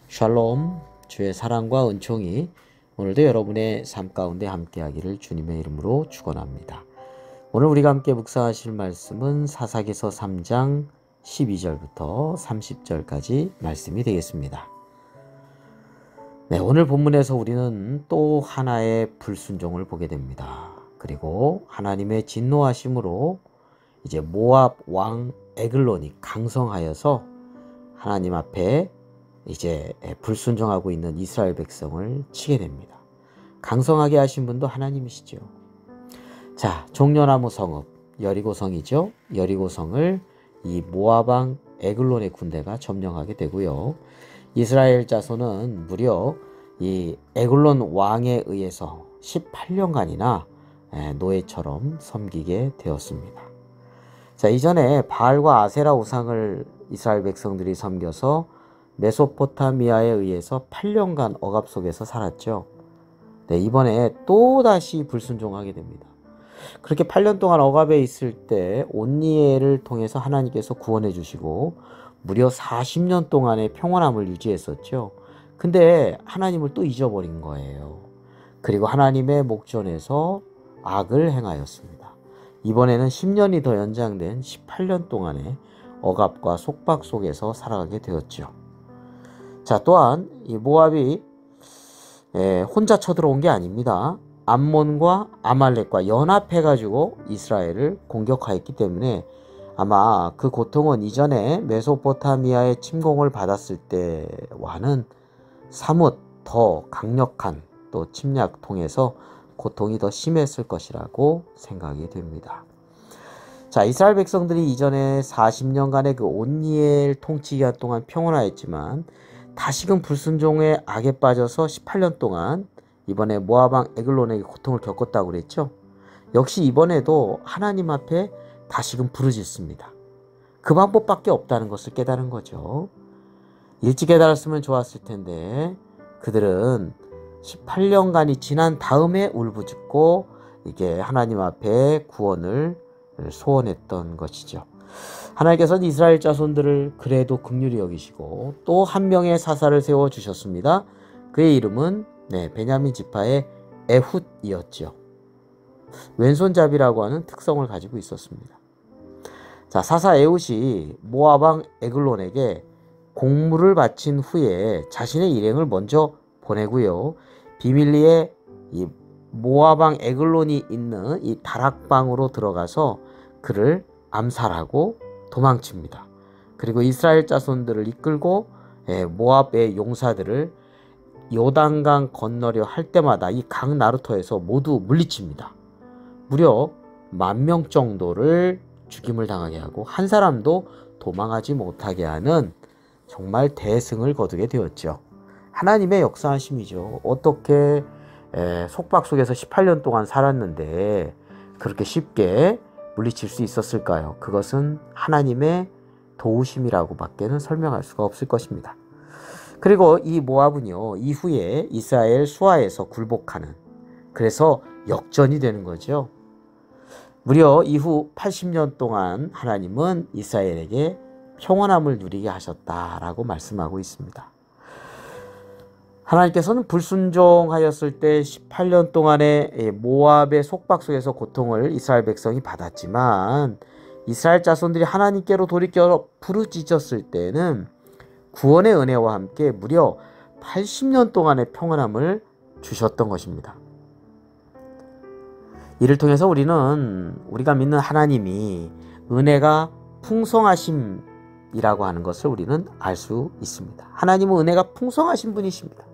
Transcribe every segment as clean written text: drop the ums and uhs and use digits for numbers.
샬롬, 주의 사랑과 은총이 오늘도 여러분의 삶 가운데 함께하기를 주님의 이름으로 축원합니다. 오늘 우리가 함께 묵상하실 말씀은 사사기서 3장 12절부터 30절까지 말씀이 되겠습니다. 네, 오늘 본문에서 우리는 또 하나의 불순종을 보게 됩니다. 그리고 하나님의 진노하심으로 이제 모압 왕 에글론이 강성하여서 하나님 앞에 이제 불순종하고 있는 이스라엘 백성을 치게 됩니다. 강성하게 하신 분도 하나님이시죠. 자, 종려나무 성읍 여리고성이죠. 여리고성을 이 모압 왕 에글론의 군대가 점령하게 되고요. 이스라엘 자손은 무려 이 에글론 왕에 의해서 18년간이나 노예처럼 섬기게 되었습니다. 자, 이전에 바알과 아세라 우상을 이스라엘 백성들이 섬겨서 메소포타미아에 의해서 8년간 억압 속에서 살았죠. 네, 이번에 또다시 불순종하게 됩니다. 그렇게 8년 동안 억압에 있을 때 온니엘을 통해서 하나님께서 구원해 주시고 무려 40년 동안의 평안함을 유지했었죠. 근데 하나님을 또 잊어버린 거예요. 그리고 하나님의 목전에서 악을 행하였습니다. 이번에는 10년이 더 연장된 18년 동안의 억압과 속박 속에서 살아가게 되었죠. 자, 또한 이 모압이 혼자 쳐들어온 게 아닙니다. 암몬과 아말렉과 연합해가지고 이스라엘을 공격하였기 때문에 아마 그 고통은 이전에 메소포타미아의 침공을 받았을 때와는 사뭇 더 강력한 또 침략 통해서 고통이 더 심했을 것이라고 생각이 됩니다. 자, 이스라엘 백성들이 이전에 40년간의 그 온니엘 통치 기간 동안 평온하였지만 다시금 불순종의 악에 빠져서 18년 동안 이번에 모압 왕 에글론에게 고통을 겪었다고 그랬죠. 역시 이번에도 하나님 앞에 다시금 부르짖습니다. 그 방법밖에 없다는 것을 깨달은 거죠. 일찍 깨달았으면 좋았을 텐데 그들은 18년간이 지난 다음에 울부짖고 이게 하나님 앞에 구원을 소원했던 것이죠. 하나님께서는 이스라엘 자손들을 그래도 긍휼히 여기시고 또 한 명의 사사를 세워주셨습니다. 그의 이름은 베냐민 지파의 에훗이었죠. 왼손잡이라고 하는 특성을 가지고 있었습니다. 자, 사사 에훗이 모압 왕 에글론에게 공물을 바친 후에 자신의 일행을 먼저 보내고요. 비밀리에 이 모압 왕 에글론이 있는 이 다락방으로 들어가서 그를 암살하고 도망칩니다. 그리고 이스라엘 자손들을 이끌고 모압의 용사들을 요단강 건너려 할 때마다 이 강 나루터에서 모두 물리칩니다. 무려 10,000명 정도를 죽임을 당하게 하고 한 사람도 도망하지 못하게 하는 정말 대승을 거두게 되었죠. 하나님의 역사하심이죠. 어떻게 속박 속에서 18년 동안 살았는데 그렇게 쉽게 물리칠 수 있었을까요? 그것은 하나님의 도우심이라고 밖에는 설명할 수가 없을 것입니다. 그리고 이 모압은요, 이후에 이스라엘 수하에서 굴복하는, 그래서 역전이 되는 거죠. 무려 이후 80년 동안 하나님은 이스라엘에게 평안함을 누리게 하셨다라고 말씀하고 있습니다. 하나님께서는 불순종하였을 때 18년 동안의 모압의 속박 속에서 고통을 이스라엘 백성이 받았지만 이스라엘 자손들이 하나님께로 돌이켜 부르짖었을 때는 구원의 은혜와 함께 무려 80년 동안의 평안함을 주셨던 것입니다. 이를 통해서 우리가 믿는 하나님이 은혜가 풍성하심이라고 하는 것을 우리는 알 수 있습니다. 하나님은 은혜가 풍성하신 분이십니다.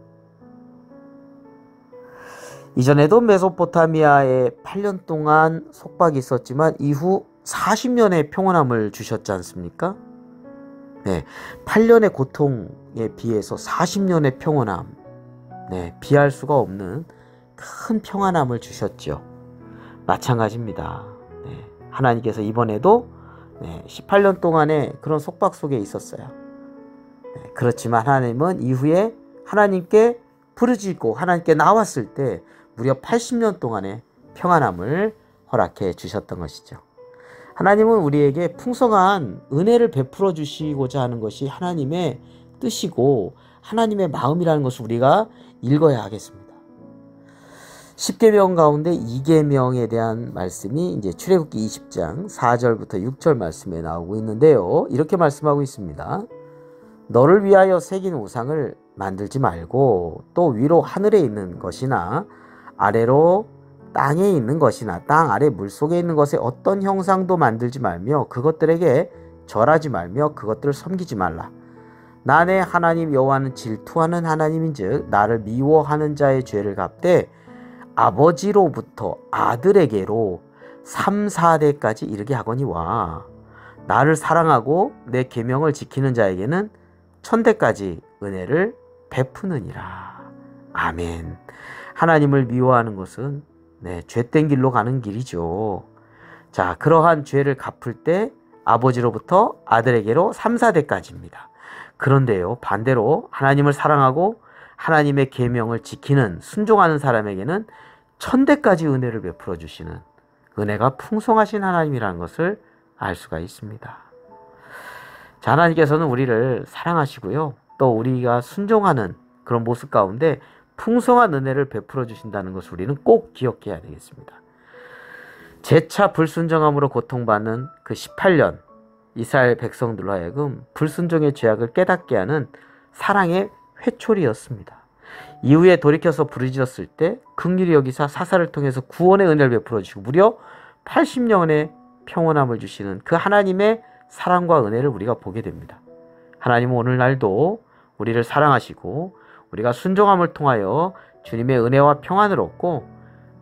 이전에도 메소포타미아에 8년 동안 속박이 있었지만 이후 40년의 평온함을 주셨지 않습니까? 네, 8년의 고통에 비해서 40년의 평온함, 비할 수가 없는 큰 평안함을 주셨죠. 마찬가지입니다. 하나님께서 이번에도 18년 동안의 그런 속박 속에 있었어요. 그렇지만 하나님은 이후에 하나님께 부르짖고 하나님께 나왔을 때 무려 80년 동안의 평안함을 허락해 주셨던 것이죠. 하나님은 우리에게 풍성한 은혜를 베풀어 주시고자 하는 것이 하나님의 뜻이고 하나님의 마음이라는 것을 우리가 읽어야 하겠습니다. 10계명 가운데 2계명에 대한 말씀이 이제 출애굽기 20장 4절부터 6절 말씀에 나오고 있는데요. 이렇게 말씀하고 있습니다. 너를 위하여 새긴 우상을 만들지 말고 또 위로 하늘에 있는 것이나 아래로 땅에 있는 것이나 땅 아래 물속에 있는 것에 어떤 형상도 만들지 말며 그것들에게 절하지 말며 그것들을 섬기지 말라. 나 내 하나님 여호와는 질투하는 하나님인즉 나를 미워하는 자의 죄를 갚되 아버지로부터 아들에게로 3, 4대까지 이르게 하거니와 나를 사랑하고 내 계명을 지키는 자에게는 1000대까지 은혜를 베푸느니라. 아멘. 하나님을 미워하는 것은 죄된 길로 가는 길이죠. 자, 그러한 죄를 갚을 때 아버지로부터 아들에게로 3, 4대까지입니다. 그런데요, 반대로 하나님을 사랑하고 하나님의 계명을 지키는 순종하는 사람에게는 1000대까지 은혜를 베풀어 주시는 은혜가 풍성하신 하나님이라는 것을 알 수가 있습니다. 자, 하나님께서는 우리를 사랑하시고요, 또 우리가 순종하는 그런 모습 가운데 풍성한 은혜를 베풀어 주신다는 것을 우리는 꼭 기억해야 되겠습니다. 재차 불순종함으로 고통받는 그 18년 이스라엘 백성들로 하여금 불순종의 죄악을 깨닫게 하는 사랑의 회초리였습니다. 이후에 돌이켜서 부르짖었을 때 긍휼히 여기사 사사를 통해서 구원의 은혜를 베풀어 주시고 무려 80년의 평온함을 주시는 그 하나님의 사랑과 은혜를 우리가 보게 됩니다. 하나님은 오늘날도 우리를 사랑하시고 우리가 순종함을 통하여 주님의 은혜와 평안을 얻고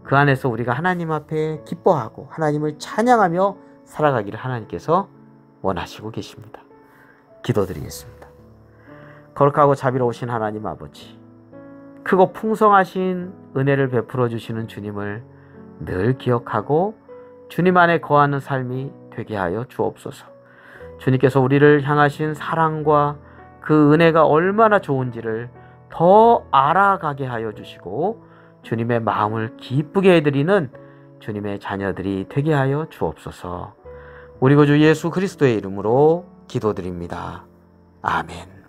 그 안에서 우리가 하나님 앞에 기뻐하고 하나님을 찬양하며 살아가기를 하나님께서 원하시고 계십니다. 기도드리겠습니다. 거룩하고 자비로우신 하나님 아버지, 크고 풍성하신 은혜를 베풀어 주시는 주님을 늘 기억하고 주님 안에 거하는 삶이 되게 하여 주옵소서. 주님께서 우리를 향하신 사랑과 그 은혜가 얼마나 좋은지를 더 알아가게 하여 주시고 주님의 마음을 기쁘게 해드리는 주님의 자녀들이 되게 하여 주옵소서. 우리 구주 예수 그리스도의 이름으로 기도드립니다. 아멘.